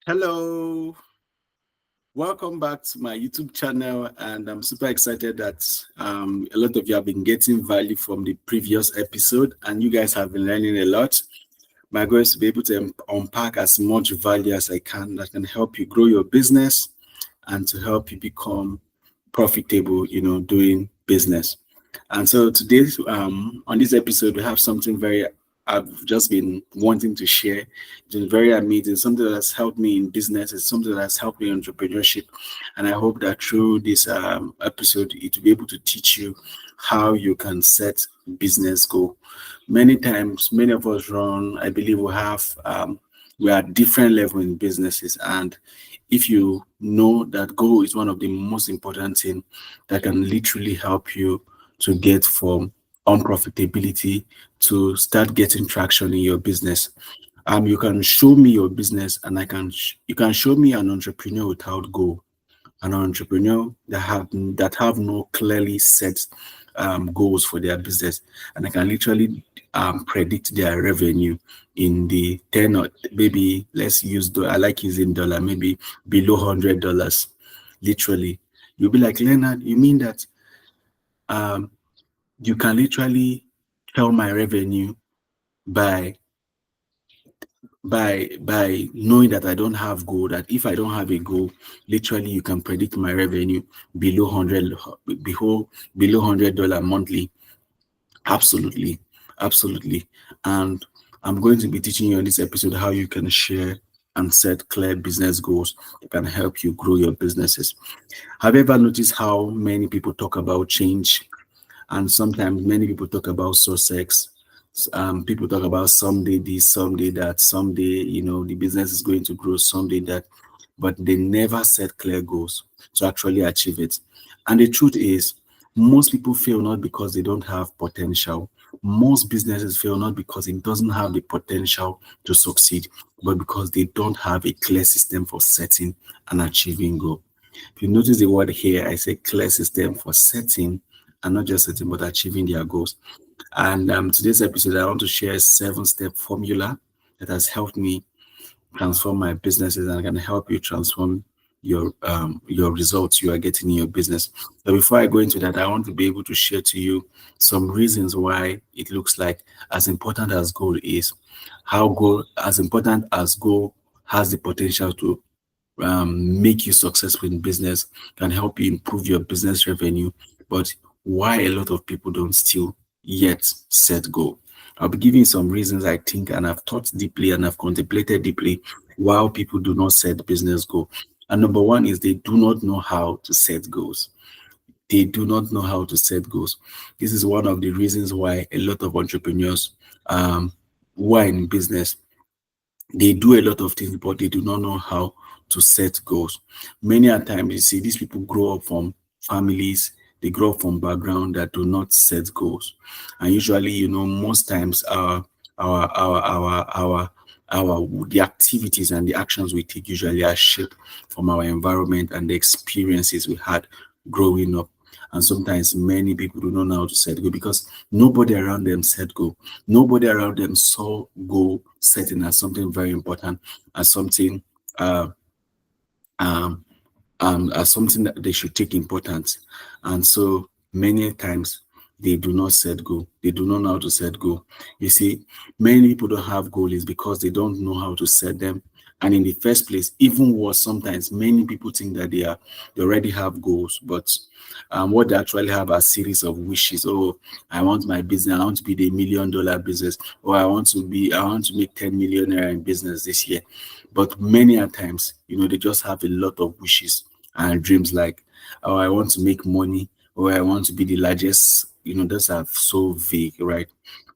Hello, welcome back to my YouTube channel, and I'm super excited that a lot of you have been getting value from the previous episode, and you guys have been learning a lot. My goal is to be able to unpack as much value as I can that can help you grow your business and to help you become profitable, doing business. And so today, on this episode, we have something very I've just been wanting to share. It's been very amazing, something that has helped me in business. It's something that has helped me in entrepreneurship. And I hope that through this episode, it will be able to teach you how you can set business goal. Many times, many of us run, I believe we are at different level in businesses. And if you know that goal is one of the most important thing that can literally help you to get from unprofitability to start getting traction in your business. You can show me your business, and you can show me an entrepreneur without goal, an entrepreneur that have no clearly set goals for their business, and I can literally predict their revenue in the 10, or maybe let's use I like using dollar, maybe below $100. Literally, you'll be like, Leonard, you mean that um you can literally tell my revenue by by knowing that I don't have goal, that if I don't have a goal, literally you can predict my revenue below 100, below $100 monthly. Absolutely, absolutely. And I'm going to be teaching you on this episode how you can share and set clear business goals that can help you grow your businesses. Have you ever noticed how many people talk about change, and sometimes many people talk about success? People talk about someday this, someday that, someday the business is going to grow, someday that, but they never set clear goals to actually achieve it. And the truth is, most people fail not because they don't have potential. Most businesses fail not because it doesn't have the potential to succeed, but because they don't have a clear system for setting and achieving goal. If you notice the word here, I say clear system for setting, and not just setting, but achieving their goals. And today's episode, I want to share a 7-step formula that has helped me transform my businesses and can help you transform your results you are getting in your business. But before I go into that, I want to be able to share to you some reasons why it looks like as important as goal is, how goal as important as goal has the potential to make you successful in business, can help you improve your business revenue, but why a lot of people don't still yet set goal. I'll be giving some reasons I think, and I've thought deeply and I've contemplated deeply why people do not set business goal. And number one is they do not know how to set goals. They do not know how to set goals. This is one of the reasons why a lot of entrepreneurs who are in business, they do a lot of things, but they do not know how to set goals. Many a time, you see, these people grow up from families, they grow up from background that do not set goals. And usually, most times the activities and the actions we take usually are shaped from our environment and the experiences we had growing up. And sometimes many people do not know how to set goal because nobody around them set goal. Nobody around them saw goal setting as something very important, as something uh, um, as something that they should take importance. And so many times they do not set goal. They do not know how to set goal. You see, many people don't have goals because they don't know how to set them. And in the first place, even worse, sometimes many people think that they already have goals, but what they actually have are series of wishes. Oh, I want my business, I want to be the $1 million business, or I want to make 10 million naira in business this year. But many a times, they just have a lot of wishes and dreams like, oh, I want to make money, or I want to be the largest. Those are so vague, right?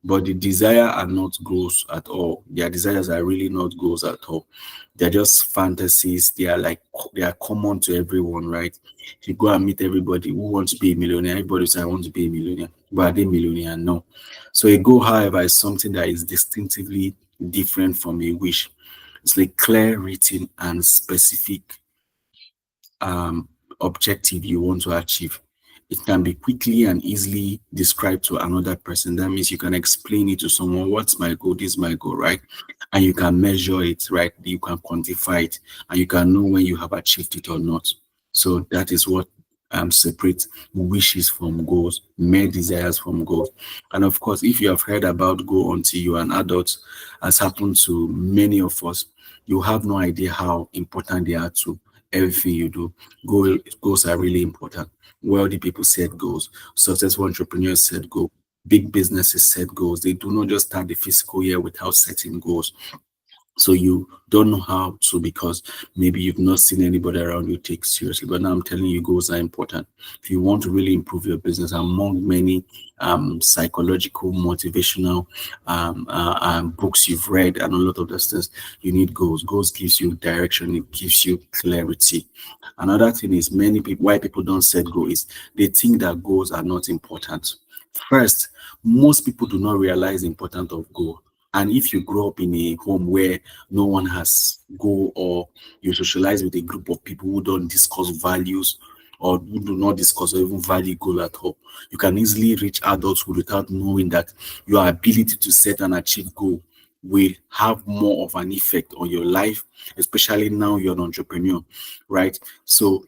But the desire are not goals at all. Their desires are really not goals at all. They're just fantasies. They are common to everyone, right? If you go and meet everybody who wants to be a millionaire, everybody says, I want to be a millionaire. But are they millionaire? No. So a goal, however, is something that is distinctively different from a wish. It's like clear, written, and specific objective you want to achieve. it can be quickly and easily described to another person. That means you can explain it to someone, what's my goal, this is my goal, right? And you can measure it, right? You can quantify it, and you can know when you have achieved it or not. So that is what separates wishes from goals, mere desires from goals. And of course, if you have heard about goal until you are an adult, as happened to many of us, you have no idea how important they are to everything you do. Goals are really important. Wealthy people set goals. Successful entrepreneurs set goals. Big businesses set goals. They do not just start the fiscal year without setting goals. So you don't know how to, because maybe you've not seen anybody around you take seriously. But now I'm telling you, goals are important. If you want to really improve your business, among many psychological, motivational books you've read and a lot of those things, you need goals. Goals gives you direction. It gives you clarity. Another thing is, many people, why people don't set goals is they think that goals are not important. First, most people do not realize the importance of goal. And if you grow up in a home where no one has goal, or you socialize with a group of people who don't discuss values or who do not discuss or even value goal at all, you can easily reach adulthood without knowing that your ability to set and achieve goal will have more of an effect on your life, especially now you're an entrepreneur, right? So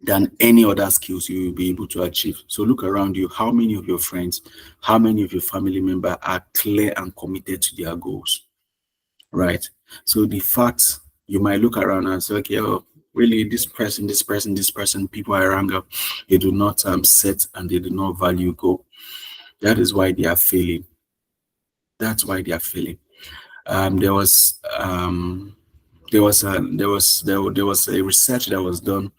than any other skills you will be able to achieve. So look around you. How many of your friends, how many of your family members are clear and committed to their goals, right? So the fact, you might look around and say, okay, oh, really, this person, people around them, they do not set and they do not value goal. That is why they are failing. That's why they are failing. There was a research that was done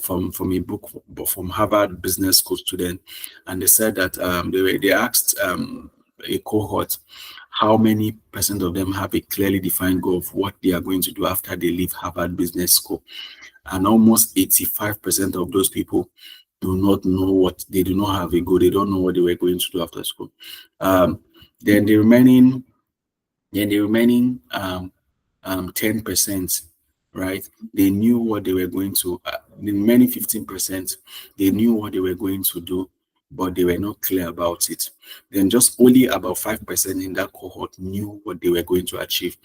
from a book from Harvard Business School student, and they said that they asked a cohort how many percent of them have a clearly defined goal of what they are going to do after they leave Harvard Business School, and almost 85% of those people do not know what, they do not have a goal. They don't know what they were going to do after school. Then the remaining 10%, right? They knew what they were going to, the remaining 15%, they knew what they were going to do, but they were not clear about it. Then just only about 5% in that cohort knew what they were going to achieve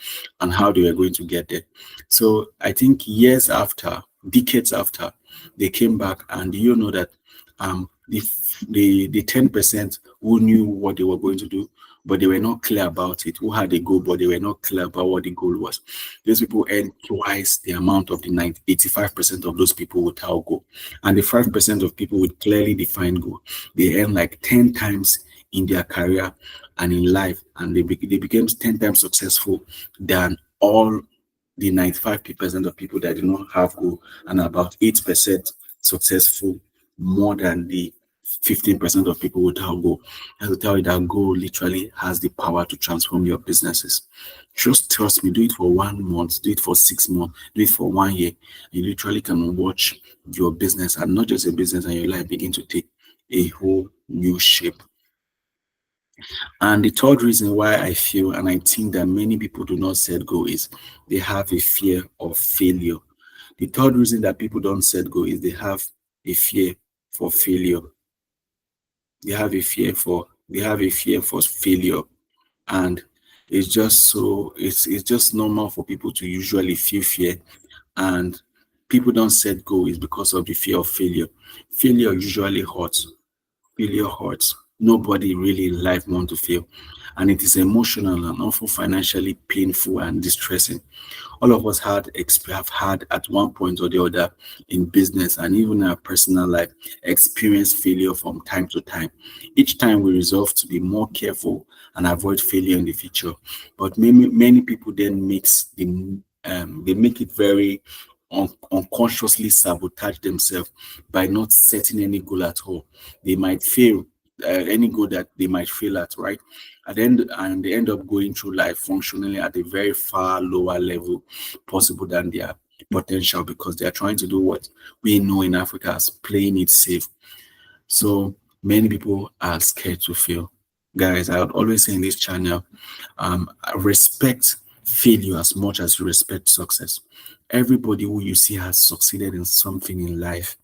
and how they were going to get there. So I think years after, decades after, they came back, and you know that the 10% who knew what they were going to do, but they were not clear about it, who had a goal, but they were not clear about what the goal was, those people earned twice the amount of the 85% of those people without goal. And the 5% of people with clearly defined goal, they earn like 10 times in their career and in life, and they became 10 times successful than all the 95% of people that do not have goal, and about 8% successful more than the 15% of people without goal. I have to tell you that goal literally has the power to transform your businesses. Just trust me, do it for 1 month, do it for 6 months, do it for 1 year. You literally can watch your business, and not just a business, and your life begin to take a whole new shape. And the third reason why I feel and I think that many people do not set goal is they have a fear of failure. The third reason that people don't set goal is they have a fear for failure. They have a fear for failure. And it's just normal for people to usually feel fear, and people don't set goal is because of the fear of failure. Failure usually hurts. Failure hurts. Nobody really in life want to fail, and it is emotional and often financially painful and distressing. All of us have had at one point or the other in business and even in our personal life experienced failure from time to time. Each time we resolve to be more careful and avoid failure in the future, but many people then they make it very unconsciously sabotage themselves by not setting any goal at all. They might fail any goal that they might fail at, right? And they end up going through life functionally at a very far lower level possible than their potential, because they are trying to do what we know in Africa as playing it safe. So many people are scared to fail. Guys, I would always say in this channel, respect failure as much as you respect success. Everybody who you see has succeeded in something in life,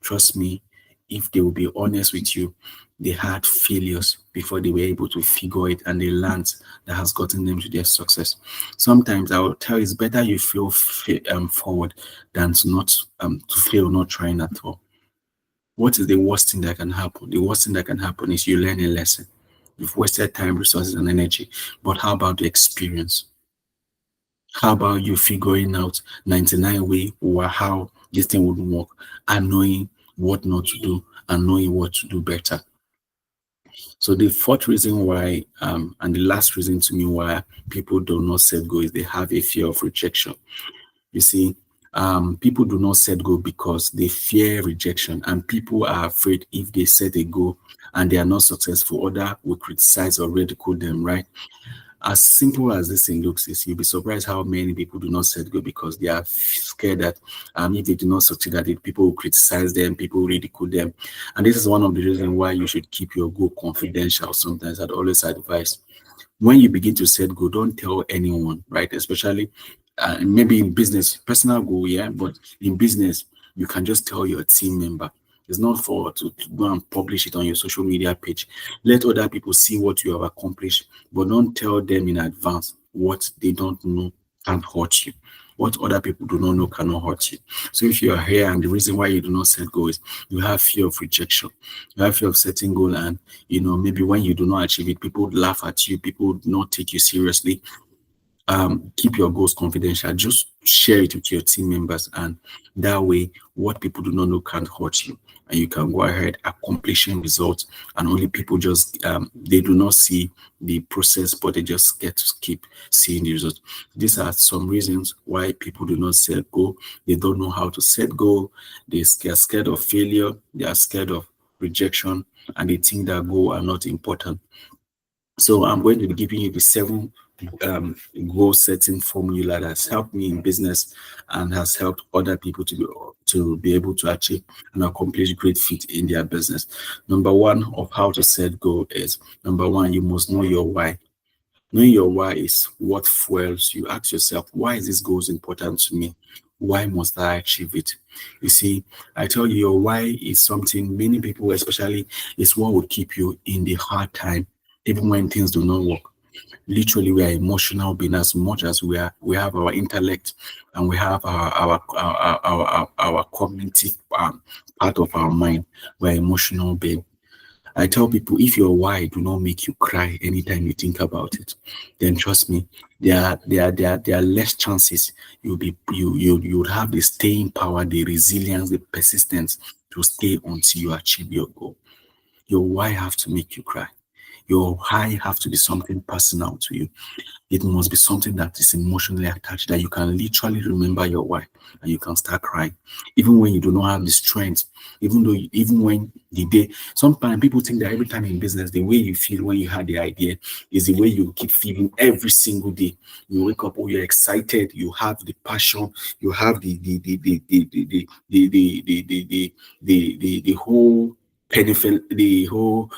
trust me, if they will be honest with you, they had failures before they were able to figure it, and they learned that has gotten them to their success. Sometimes I will tell you it's better you fail forward than to fail not trying at all. What is the worst thing that can happen? The worst thing that can happen is you learn a lesson. You've wasted time, resources, and energy. But how about the experience? How about you figuring out 99 way or how this thing would work, and knowing what not to do and knowing what to do better? So the fourth reason why, and the last reason to me why people do not set goals is they have a fear of rejection. You see, people do not set goal because they fear rejection, and people are afraid if they set a goal and they are not successful, other will criticize or ridicule them, right? As simple as this thing looks, is you'll be surprised how many people do not set goal because they are scared that if they do not succeed at it, people will criticize them, people will ridicule them. And this is one of the reasons why you should keep your goal confidential. Sometimes I'd always advise, when you begin to set goal, don't tell anyone, right? Especially maybe in business, personal goal, yeah, but in business, you can just tell your team member. It's not to go and publish it on your social media page. Let other people see what you have accomplished, but don't tell them in advance what they don't know can hurt you. What other people do not know cannot hurt you. So if you are here and the reason why you do not set goals, you have fear of rejection, you have fear of setting goal, and maybe when you do not achieve it, people would laugh at you, people would not take you seriously. Keep your goals confidential. Just share it with your team members, and that way, what people do not know can't hurt you, and you can go ahead accomplishing results. And only people just they do not see the process, but they just get to keep seeing the results. These are some reasons why people do not set goal. They don't know how to set goal. They are scared of failure. They are scared of rejection, and they think that goal are not important. So I'm going to be giving you the 7 goal setting formula that's helped me in business and has helped other people to be able to achieve and accomplish great feat in their business. Number 1 of how to set goal is, number 1, you must know your why. Knowing your why is what fuels you. Ask yourself, why is this goal important to me? Why must I achieve it? You see, I tell you, your why is something many people, especially, is what would keep you in the hard time, even when things do not work. Literally, we are emotional being as much as we have our intellect, and we have our cognitive part of our mind. We're emotional being. I tell people, if your why do not make you cry anytime you think about it, then trust me, there are less chances you would have the staying power, the resilience, the persistence to stay until you achieve your goal. Your why have to make you cry. Your why have to be something personal to you. It must be something that is emotionally attached, that you can literally remember your why and you can start crying. Even when you do not have the strength, even when the day, sometimes people think that every time in business, the way you feel when you had the idea is the way you keep feeling every single day. You wake up, oh, you're excited, you have the passion, you have the whole benefit, the whole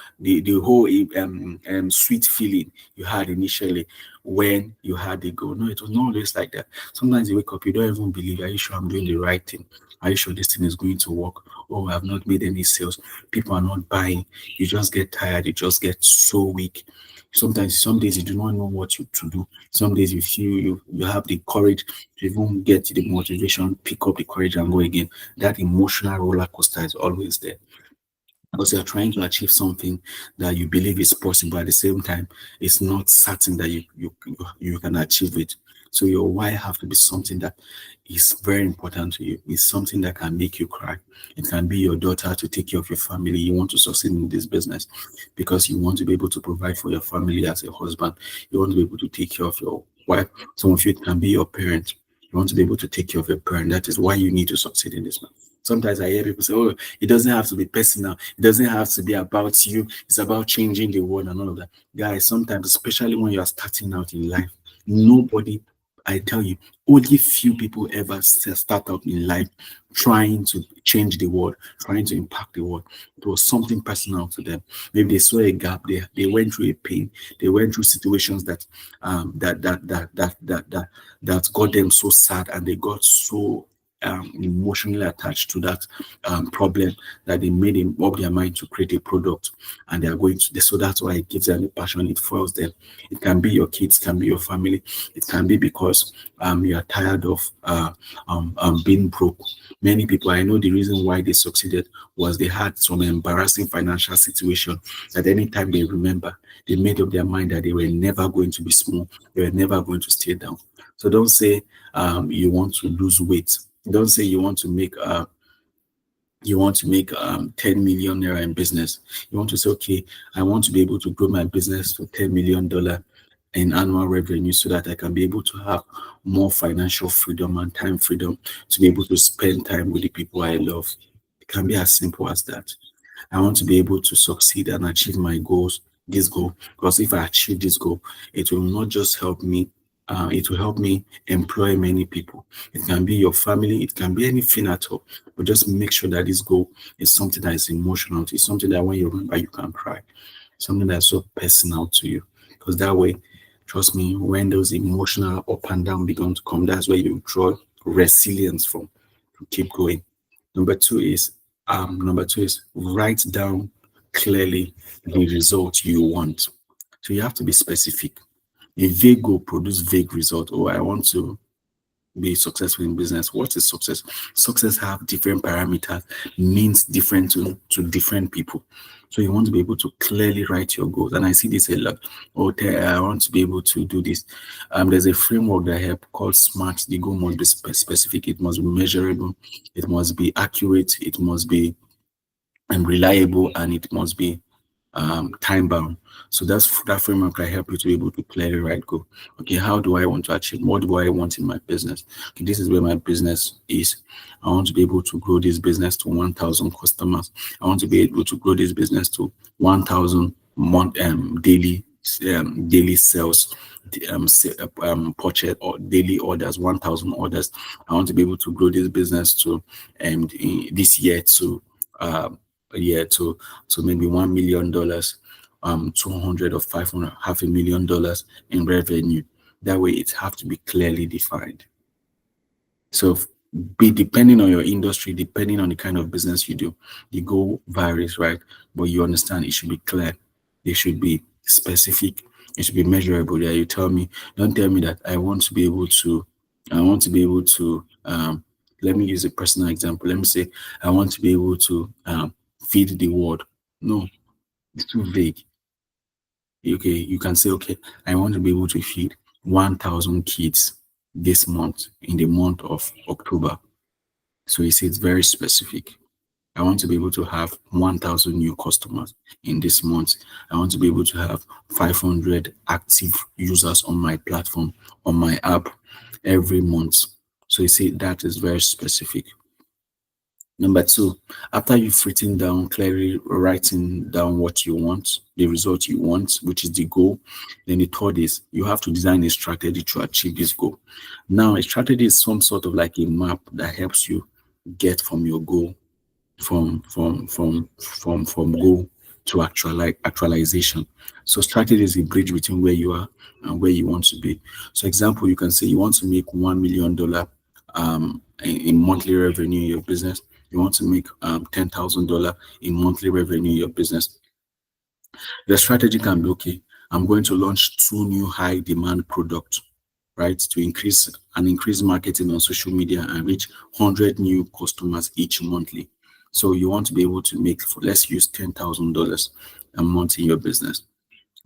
sweet feeling you had initially when you had the goal. No, it was not always like that. Sometimes you wake up, you don't even believe, are you sure I'm doing the right thing? Are you sure this thing is going to work? Oh, I have not made any sales. People are not buying. You just get tired. You just get so weak. Sometimes, some days you do not know what to do. Some days you feel you have the courage to even get the motivation, pick up the courage and go again. That emotional roller coaster is always there, because you're trying to achieve something that you believe is possible. At the same time, it's not certain that you can achieve it. So your why have to be something that is very important to you. It's something that can make you cry. It can be your daughter to take care of your family. You want to succeed in this business because you want to be able to provide for your family as a husband. You want to be able to take care of your wife. Some of you, it can be your parent. You want to be able to take care of your parent. That is why you need to succeed in this. Sometimes I hear people say, oh, it doesn't have to be personal. It doesn't have to be about you. It's about changing the world and all of that. Guys, sometimes, especially when you are starting out in life, nobody, I tell you, only few people ever start out in life trying to change the world, trying to impact the world. It was something personal to them. Maybe they saw a gap there. They went through a pain. They went through situations that got them so sad, and they got so emotionally attached to that problem, that they made up their mind to create a product, and they are going to. So that's why it gives them a passion. It fuels them. It can be your kids, can be your family. It can be because you are tired of being broke. Many people, I know the reason why they succeeded was they had some embarrassing financial situation that anytime they remember, they made up their mind that they were never going to be small. They were never going to stay down. So don't say you want to lose weight. Don't say you want to make 10 million naira in business. You want to say, okay, I want to be able to grow my business to $10 million in annual revenue so that I can be able to have more financial freedom and time freedom to be able to spend time with the people I love. It can be as simple as that. I want to be able to succeed and achieve my goals, this goal, because if I achieve this goal, it will not just help me, it will help me employ many people. It can be your family, it can be anything at all, but just make sure that this goal is something that is emotional. It's something that when you remember, you can cry, something that's so personal to you, because that way, trust me, when those emotional up and down begin to come, that's where you draw resilience from to keep going. Number two is write down clearly the result you want. So you have to be specific. A vague goal produce vague result. Oh, I want to be successful in business. What is success? Success have different parameters, means different to different people. So you want to be able to clearly write your goals. And I see this a lot. Okay, I want to be able to do this. There's a framework that I have called SMART. The goal must be specific. It must be measurable. It must be accurate. It must be reliable, and it must be time bound. So that's that framework I help you to be able to clearly write go. Okay, how do I want to achieve? What do I want in my business? Okay, this is where my business is. I want to be able to grow this business to 1,000 customers. I want to be able to grow this business to 1,000 daily sales, purchase or daily orders, 1,000 orders. I want to be able to grow this business to this year to to maybe $1 million, 200 or 500, $500,000 in revenue. That way, it have to be clearly defined. So, be depending on your industry, depending on the kind of business you do, the goal varies, right? But you understand it should be clear, it should be specific, it should be measurable. Yeah, you tell me, don't tell me that I want to be able to, let me use a personal example. Let me say, I want to be able to feed the world. No, it's too vague. Okay, you can say, okay, I want to be able to feed 1,000 kids this month, in the month of October. So you see, it's very specific. I want to be able to have 1,000 new customers in this month. I want to be able to have 500 active users on my platform, on my app every month. So you see, that is very specific. Number two, after you've written down, clearly writing down what you want, the result you want, which is the goal, then the third is you have to design a strategy to achieve this goal. Now, a strategy is some sort of like a map that helps you get from your goal, from goal to actualization. So strategy is a bridge between where you are and where you want to be. So example, you can say you want to make $1 million in monthly revenue in your business. You want to make $10,000 in monthly revenue in your business. The strategy can be, okay, I'm going to launch 2 new high demand products, right, to increase marketing on social media and reach 100 new customers each monthly. So you want to be able to make, let's use $10,000 a month in your business,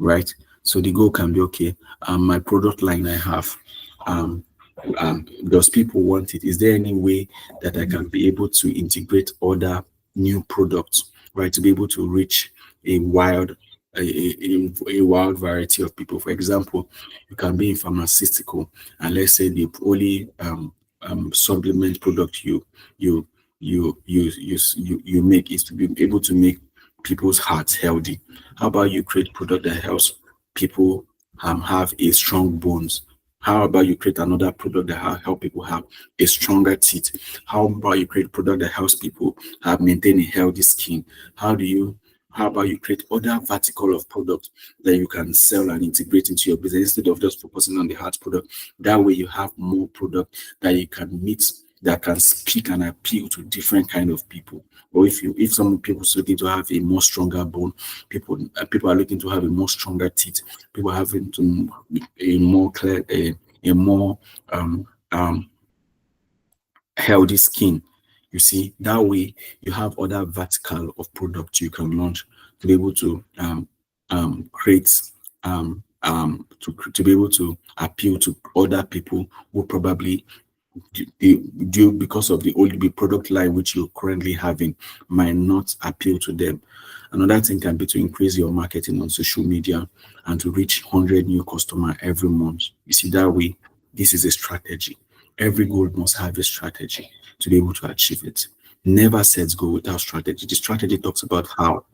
right? So the goal can be, okay, my product line I have, does people want it? Is there any way that I can be able to integrate other new products, right, to be able to reach a wild wild variety of people? For example, you can be in pharmaceutical, and let's say the only supplement product you make is to be able to make people's hearts healthy. How about you create product that helps people have a strong bones? How about you create another product that help people have a stronger teeth? How about you create a product that helps people maintain a healthy skin? How about you create other vertical of products that you can sell and integrate into your business instead of just focusing on the heart product? That way you have more product that you can meet that can speak and appeal to different kind of people. Or if some people are looking to have a more stronger bone, people are looking to have a more stronger teeth, people are having to a more clear a more um um healthy skin. You see, that way you have other vertical of products you can launch to be able to create to be able to appeal to other people who probably due because of the old product line which you're currently having might not appeal to them. Another thing can be to increase your marketing on social media and to reach 100 new customer every month. You see, that way, this is a strategy. Every goal must have a strategy to be able to achieve it. Never sets goal without strategy. The strategy talks about how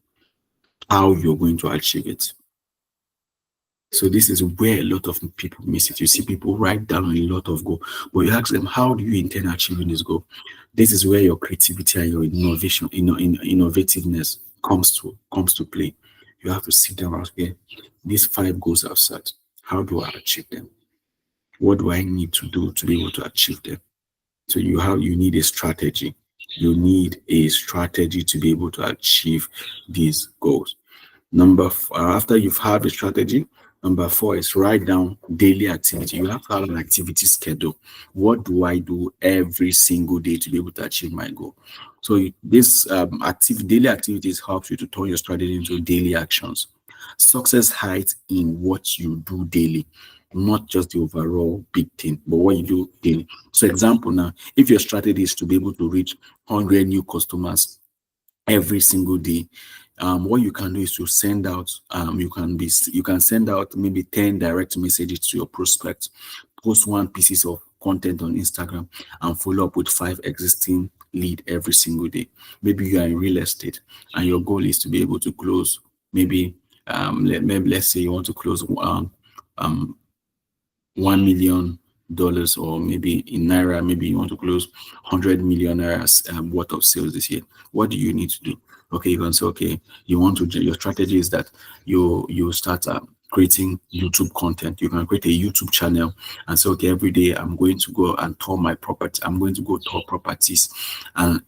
you're going to achieve it. So this is where a lot of people miss it. You see people write down a lot of goal, but you ask them, how do you intend achieving this goal? This is where your creativity and your innovation, innovativeness comes to play. You have to sit down and say, these 5 goals I've set, how do I achieve them? What do I need to do to be able to achieve them? So you need a strategy. You need a strategy to be able to achieve these goals. After you've had a strategy, number 4 is write down daily activity. You have to have an activity schedule. What do I do every single day to be able to achieve my goal? So this daily activities helps you to turn your strategy into daily actions. Success hides in what you do daily, not just the overall big thing, but what you do daily. So example now, if your strategy is to be able to reach 100 new customers every single day, what you can do is to send out you can send out maybe 10 direct messages to your prospects, post 1 pieces of content on Instagram, and follow up with 5 existing lead every single day. Maybe you are in real estate and your goal is to be able to close maybe let's say you want to close $1 million, or maybe in naira, maybe you want to close 100 million naira worth of sales this year. What do you need to do? Okay, you can say, okay, your strategy is that you start creating YouTube content. You can create a YouTube channel and say, okay, every day I'm going to go and tour my property. I'm going to go tour properties, and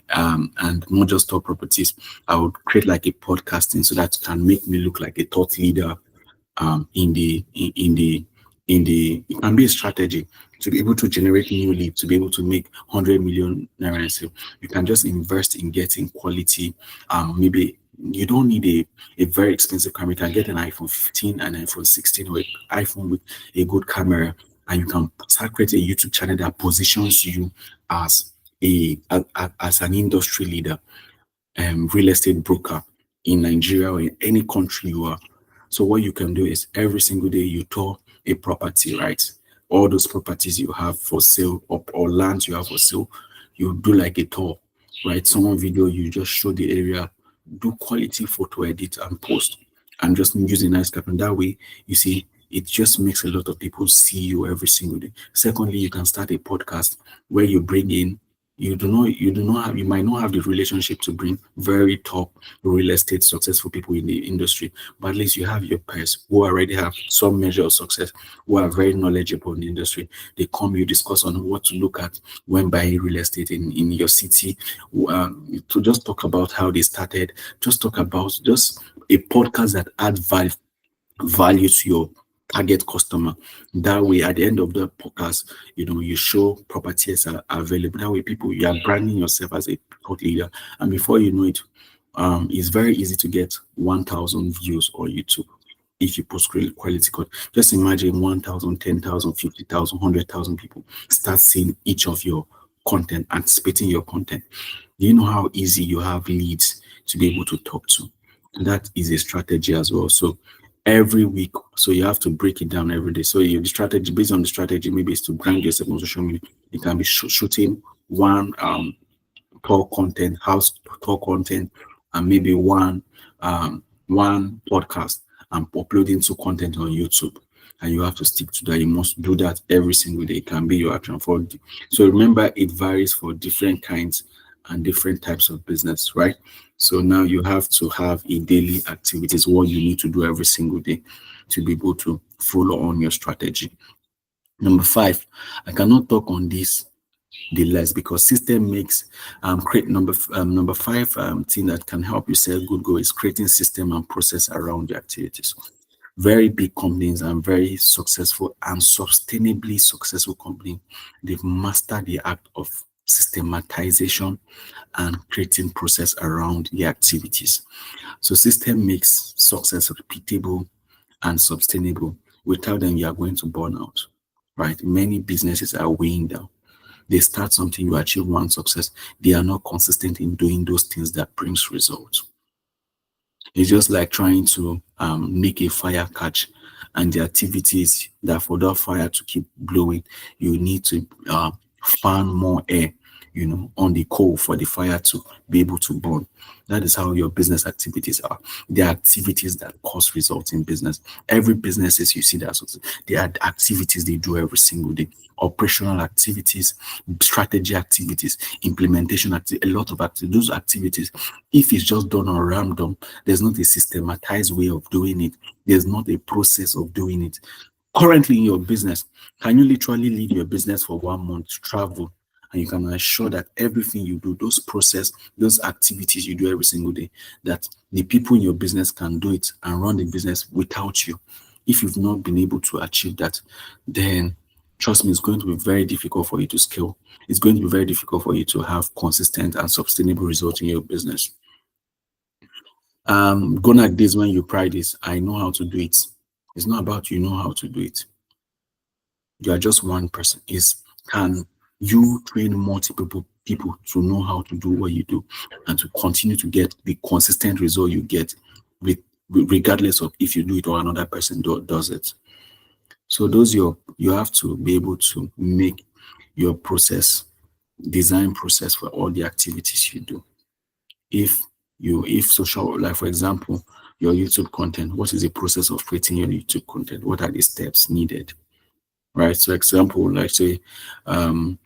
not just tour properties. I would create like a podcasting so that can make me look like a thought leader it can be a strategy to be able to generate new leads, to be able to make 100 million naira. So you can just invest in getting quality. Maybe you don't need a very expensive camera. You can get an iPhone 15 and iPhone 16 or an iPhone with a good camera, and you can start creating a YouTube channel that positions you as as an industry leader, real estate broker in Nigeria or in any country you are. So what you can do is every single day you tour a property, right? All those properties you have for sale or lands you have for sale, you do like a tour, right? Someone video, you just show the area, do quality photo edit and post, and just use a nice caption. That way, you see, it just makes a lot of people see you every single day. Secondly, you can start a podcast where you bring in you might not have the relationship to bring very top real estate successful people in the industry, but at least you have your peers who already have some measure of success, who are very knowledgeable in the industry. They come, you discuss on what to look at when buying real estate in your city, to just talk about how they started, just talk about just a podcast that add value to your target customer. That way, at the end of the podcast, you show properties are available. That way, you are branding yourself as a thought leader, and before you know it, it's very easy to get 1,000 views on YouTube if you post quality content. Just imagine 1,000, 10,000, 50,000, 100,000 people start seeing each of your content, anticipating your content. Do you know how easy you have leads to be able to talk to? And that is a strategy as well. So every week, so you have to break it down every day. So the strategy, based on the strategy, maybe is to brand yourself on social media. You can be shooting one talk content, house talk content, and maybe one podcast, and uploading 2 content on YouTube. And you have to stick to that. You must do that every single day. It can be your action for. So remember, it varies for different kinds and different types of business, right? So now you have to have a daily activities, what you need to do every single day to be able to follow on your strategy. Number 5, I cannot talk on this the less, because system makes create number five thing that can help you set good goal is creating system and process around the activities. Very big companies and very successful and sustainably successful company, they've mastered the act of systematization and creating process around the activities. So system makes success repeatable and sustainable. Without them, you are going to burn out, right? Many businesses are weighing down. They start something, you achieve one success. They are not consistent in doing those things that brings results. It's just like trying to make a fire catch, and the activities that for that fire to keep blowing, you need to fan more air, on the coal for the fire to be able to burn. That is how your business activities are. They are activities that cause results in business. Every businesses you see that they are activities they do every single day. Operational activities, strategy activities, implementation activities, a lot of activities. Those activities, if it's just done on random, there's not a systematized way of doing it. There's not a process of doing it. Currently in your business, can you literally leave your business for 1 month to travel, and you can assure that everything you do, those process, those activities you do every single day, that the people in your business can do it and run the business without you? If you've not been able to achieve that, then trust me, it's going to be very difficult for you to scale. It's going to be very difficult for you to have consistent and sustainable results in your business. Gone like this when you practice, I know how to do it. It's not about you know how to do it. You are just one person. Can you train multiple people to know how to do what you do and to continue to get the consistent result you get, regardless of if you do it or another person does it? So you have to be able to make your design process for all the activities you do. If social, like for example, your YouTube content, what is the process of creating your YouTube content? What are the steps needed? Right. So example, like say,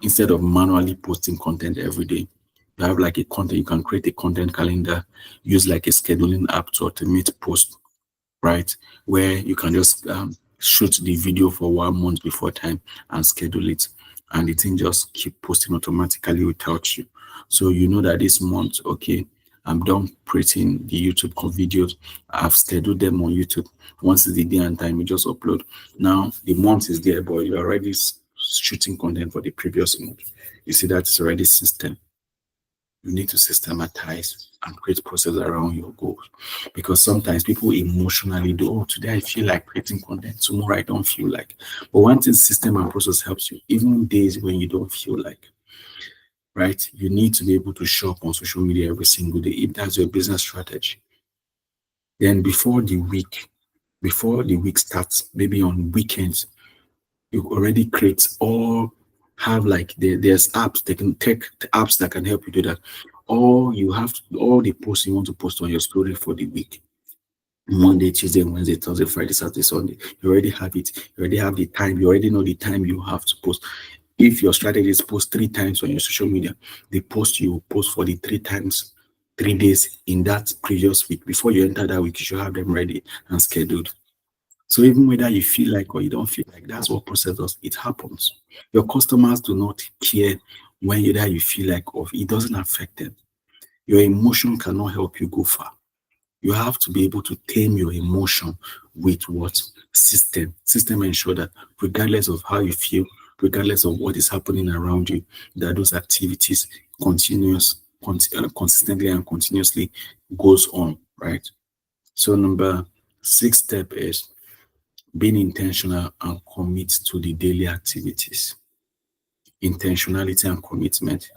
instead of manually posting content every day, you have like you can create a content calendar, use like a scheduling app to automate post, right? Where you can just shoot the video for 1 month before time and schedule it, and the thing just keep posting automatically without you. So you know that this month, okay, I'm done creating the YouTube videos. I've scheduled them on YouTube. Once it's the day and time, you just upload. Now the month is there, but you're already shooting content for the previous month. You see that it's already system. You need to systematize and create process around your goals, because sometimes people emotionally do, oh, today I feel like creating content, tomorrow I don't feel like. But one thing system and process helps you, even days when you don't feel like, right? You need to be able to show up on social media every single day if that's your business strategy. Then before the week starts, maybe on weekends, you already create or have like there's apps they can take apps that can help you do that. Or you have all the posts you want to post on your story for the week. Monday, Tuesday, Wednesday, Thursday, Friday, Saturday, Sunday. You already have it. You already have the time. You already know the time you have to post. If your strategy is post 3 times on your social media, the post you post for the 3 times, 3 days in that previous week. Before you enter that week, you should have them ready and scheduled. So even whether you feel like or you don't feel like, that's what process does. It happens. Your customers do not care whether you feel like or it doesn't affect them. Your emotion cannot help you go far. You have to be able to tame your emotion with what? System. System ensure that regardless of how you feel, regardless of what is happening around you, that those activities consistently and continuously goes on, right? So number 6 step is being intentional and commit to the daily activities. Intentionality and commitment.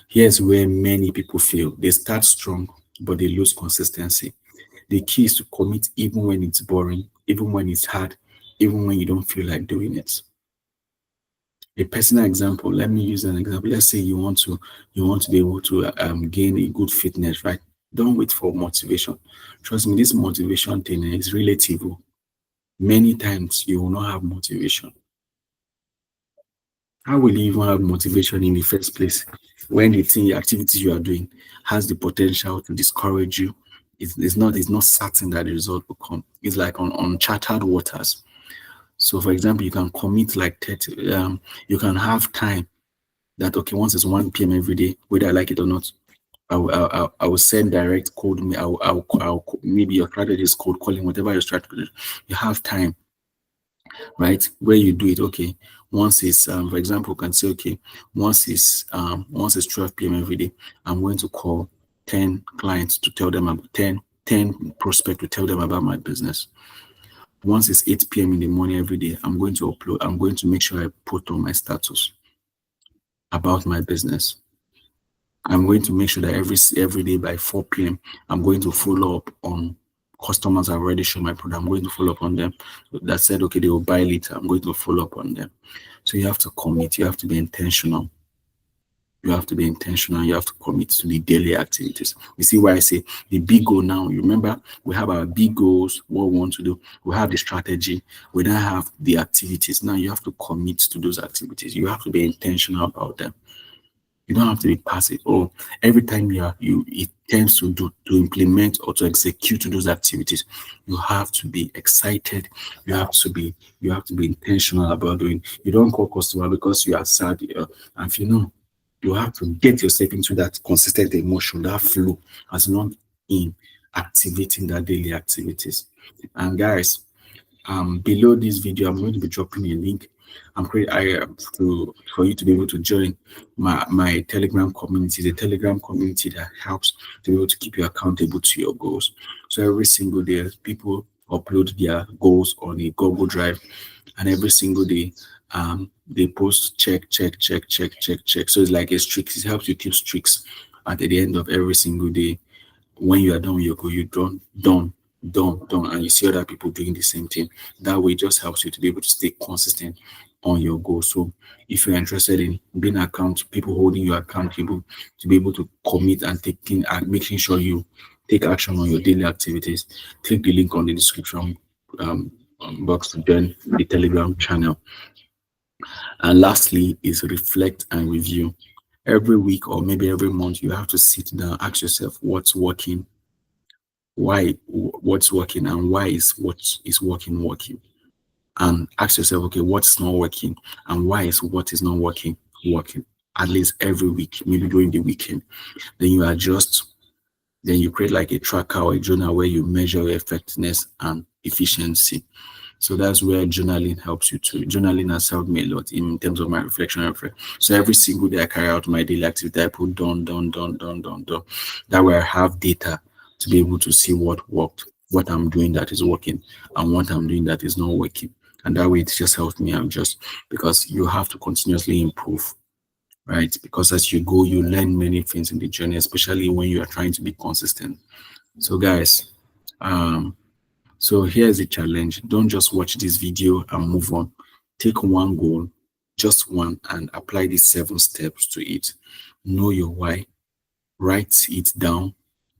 Here's where many people fail. They start strong, but they lose consistency. The key is to commit even when it's boring, even when it's hard, even when you don't feel like doing it. A personal example, let me use an example. Let's say you want to be able to gain a good fitness, right? Don't wait for motivation. Trust me, this motivation thing is relative. Many times you will not have motivation. How will you even have motivation in the first place when the activity you are doing has the potential to discourage you? It's not certain that the result will come. It's like on uncharted waters. So for example, you can commit like 30, you can have time that, okay, once it's 1 p.m. every day, whether I like it or not, I will send direct cold me. Maybe your strategy is cold calling, whatever your strategy. You have time, right? Where you do it, okay. Once it's for example, you can say, okay, once it's 12 p.m. every day, I'm going to call 10 clients to tell them about 10 prospects to tell them about my business. Once it's 8 p.m. in the morning every day, I'm going to make sure I put on my status about my business. I'm going to make sure that every day by 4 p.m. I'm going to follow up on customers I've already shown my product. I'm going to follow up on them that said, okay, they will buy later. I'm going to follow up on them. So you have to commit. You have to be intentional. You have to be intentional. You have to commit to the daily activities. You see why I say the big goal now. You remember we have our big goals, what we want to do. We have the strategy. We don't have the activities. Now you have to commit to those activities. You have to be intentional about them. You don't have to be passive. Oh, every time it tends to implement or to execute those activities, you have to be excited. You have to be intentional about doing. You don't call customer because you are sad. And you have to get yourself into that consistent emotion, that flow, as not in activating that daily activities. And guys, below this video, I'm going to be dropping a link. For you to be able to join my Telegram community. The Telegram community that helps to be able to keep you accountable to your goals. So every single day, people upload their goals on a Google Drive, and every single day, they post check. So it's like a streak. It helps you keep streaks at the end of every single day. When you are done with your goal, you're done, and you see other people doing the same thing. That way, it just helps you to be able to stay consistent on your goal. So if you're interested in being people holding you accountable to be able to commit and making sure you take action on your daily activities, click the link on the description box to join the Telegram channel. And lastly is reflect and review. Every week or maybe every month, you have to sit down, ask yourself what's working, what's working, and why is what is working. And ask yourself, okay, what's not working and why is what is not working at least every week, maybe during the weekend. Then you adjust, then you create like a tracker or a journal where you measure your effectiveness and efficiency. So that's where journaling helps you too. Journaling has helped me a lot in terms of my reflection. So every single day I carry out my daily activity, I put done. That way I have data to be able to see what worked, what I'm doing that is working, and what I'm doing that is not working. And that way it just helps me adjust, because you have to continuously improve, right? Because as you go, you learn many things in the journey, especially when you are trying to be consistent. So guys, so here's a challenge. Don't just watch this video and move on. Take one goal, just one, and apply these 7 steps to it. Know your why. Write it down.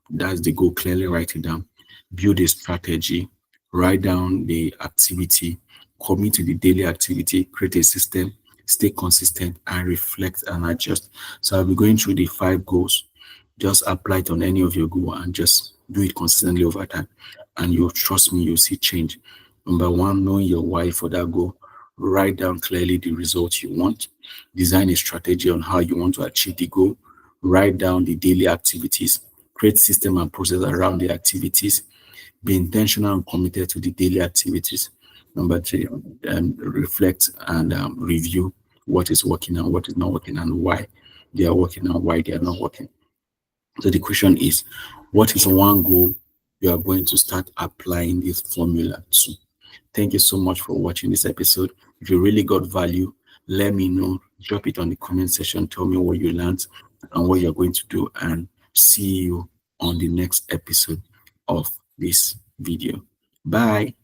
That's the goal. Clearly write it down. Build a strategy. Write down the activity. Commit to the daily activity. Create a system. Stay consistent and reflect and adjust. So I'll be going through the 5 goals. Just apply it on any of your goals and just do it consistently over time. And you'll trust me, you'll see change. Number 1, knowing your why for that goal. Write down clearly the results you want. Design a strategy on how you want to achieve the goal. Write down the daily activities. Create system and process around the activities. Be intentional and committed to the daily activities. Number 3, reflect and review what is working and what is not working, and why they are working and why they are not working. So the question is, what is one goal you are going to start applying this formula to? Thank you so much for watching this episode. If you really got value, let me know. Drop it on the comment section. Tell me what you learned and what you're going to do, and see you on the next episode of this video. Bye.